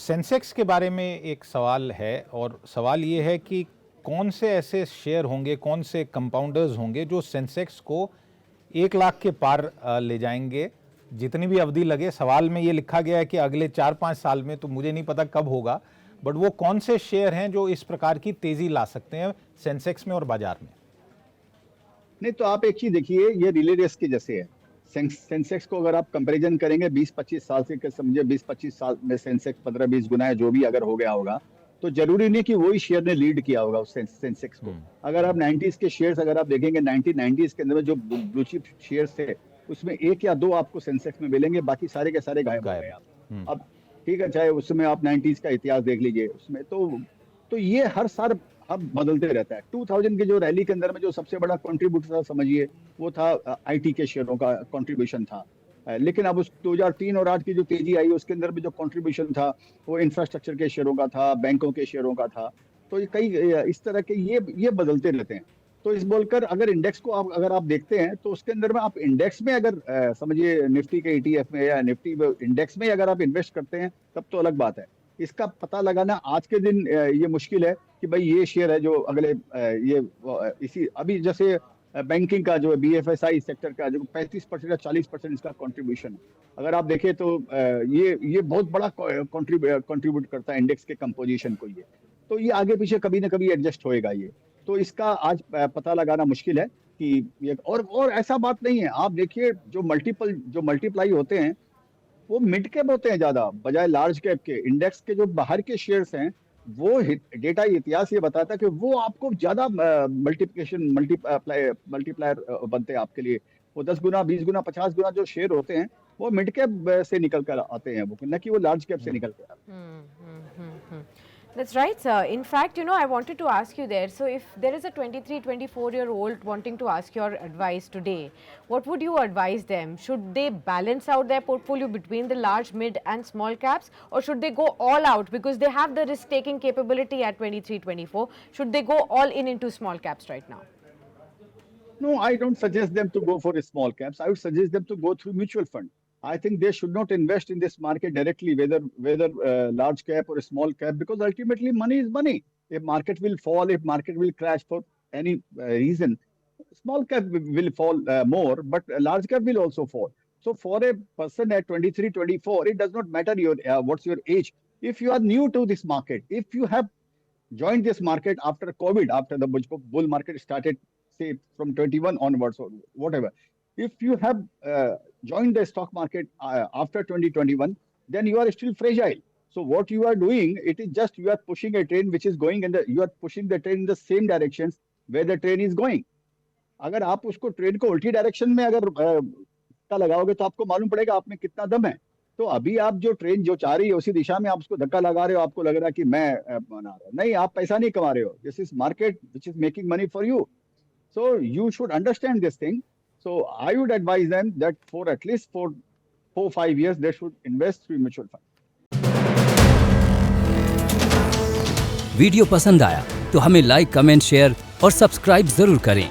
Sensex के बारे में एक सवाल है और सवाल ये है कि कौन से ऐसे शेयर होंगे, कौन से कंपाउंडर्स होंगे जो सेंसेक्स को 1 लाख के पार ले जाएंगे जितनी भी अवधि लगे। सवाल में ये लिखा गया है कि अगले 4-5 साल में, तो मुझे नहीं पता कब होगा, बट वो कौन से शेयर हैं जो इस प्रकार की तेजी ला सकते हैं सेंसेक्स में और बाजार में। नहीं तो आप एक चीज देखिए, ये रिले रेस के जैसे है। सेंसेक्स को अगर आप कंपैरिजन करेंगे 20-25 साल से, समझे 20-25 साल में सेंसेक्स 15-20 गुना है, जो भी अगर हो गया होगा, तो जरूरी नहीं कि वही शेयर ने लीड किया होगा उस सेंसेक्स को। अगर आप 90s के शेयर्स अगर आप देखेंगे, 1990s के अंदर में जो ब्लू चिप शेयर्स थे उसमें 1 या 2 आपको सेंसेक्स में मिलेंगे, बाकी सारे के सारे गायब हो गए आप। अब ठीक है, चाहे उसमें आप 90s का इतिहास देख लीजिए, उसमें तो ये हर साल अब बदलते रहता है। 2000 के जो रैली के अंदर में जो सबसे बड़ा कंट्रीब्यूटर था, समझिए वो था आईटी के शेयरों का कंट्रीब्यूशन था। लेकिन अब उस 2003 और 8 की जो तेजी आई उसके अंदर भी जो कंट्रीब्यूशन था वो इंफ्रास्ट्रक्चर के शेयरों का था, बैंकों के शेयरों का था। तो ये कई इस तरह के ये बदलते रहते हैं। तो इस बोलकर अगर इंडेक्स को अगर आप देखते हैं तो उसके अंदर में आप इंडेक्स में अगर समझिए निफ्टी के ईटीएफ में या निफ्टी इंडेक्स में अगर आप इन्वेस्ट करते हैं तब तो अलग बात है। इसका पता लगाना आज के दिन ये मुश्किल है कि भाई ये शेयर है जो अगले ये इसी अभी जैसे बैंकिंग का जो बीएफएसआई सेक्टर का जो 35% या 40% इसका कंट्रीब्यूशन है। अगर आप देखें तो ये बहुत बड़ा कंट्रीब्यूट करता है इंडेक्स के कंपोजिशन को। ये तो ये आगे पीछे कभी ना कभी एडजस्ट होएगा। ये तो इसका आज पता लगाना मुश्किल है कि ये और ऐसा बात नहीं है। आप देखिए जो मल्टीप्लाई होते हैं वो मिड कैप होते हैं ज्यादा बजाय लार्ज कैप के। इंडेक्स के जो बाहर के शेयर्स हैं वो डेटा इतिहास ये बताता है कि वो आपको ज्यादा मल्टीप्लायर बनते हैं आपके लिए। वो 10 गुना 20 गुना 50 गुना जो शेयर होते हैं वो मिड कैप से निकल कर आते हैं, वो न कि वो लार्ज कैप से निकल कर आते हैं। That's right, sir. In fact, I wanted to ask you there. So, if there is a 23-24-year-old wanting to ask your advice today, what would you advise them? Should they balance out their portfolio between the large, mid and small caps, or should they go all out because they have the risk-taking capability at 23-24? Should they go all into small caps right now? No, I don't suggest them to go for small caps. I would suggest them to go through mutual fund. I think they should not invest in this market directly, whether large cap or small cap, because ultimately money is money. If market will fall, if market will crash for any reason, small cap will fall more, but large cap will also fall. So for a person at 23, 24, it does not matter what's your age. If you are new to this market, if you have joined this market after COVID, after the bull market started, say from 21 onwards or whatever, if you have joined the stock market after 2021, then you are still fragile. So what you are doing, it is just you are pushing a train which is going you are pushing the train in the same directions where the train is going. अगर आप उसको train को उल्टी direction में अगर धक्का लगाओगे तो आपको मालूम पड़ेगा आप में कितना दम है। तो अभी आप जो ट्रेन जो चाह रही है उसी दिशा में आप उसको धक्का लगा रहे हो, आपको लग रहा है कि मैं बना रहा हूं। नहीं, आप पैसा नहीं कमा रहे हो। This is market which is making money for you. So you should understand this thing. So I would advise them that for at least 4-5 years they should invest through mutual fund. Video पसंद आया तो हमें like, comment, share और subscribe जरूर करें।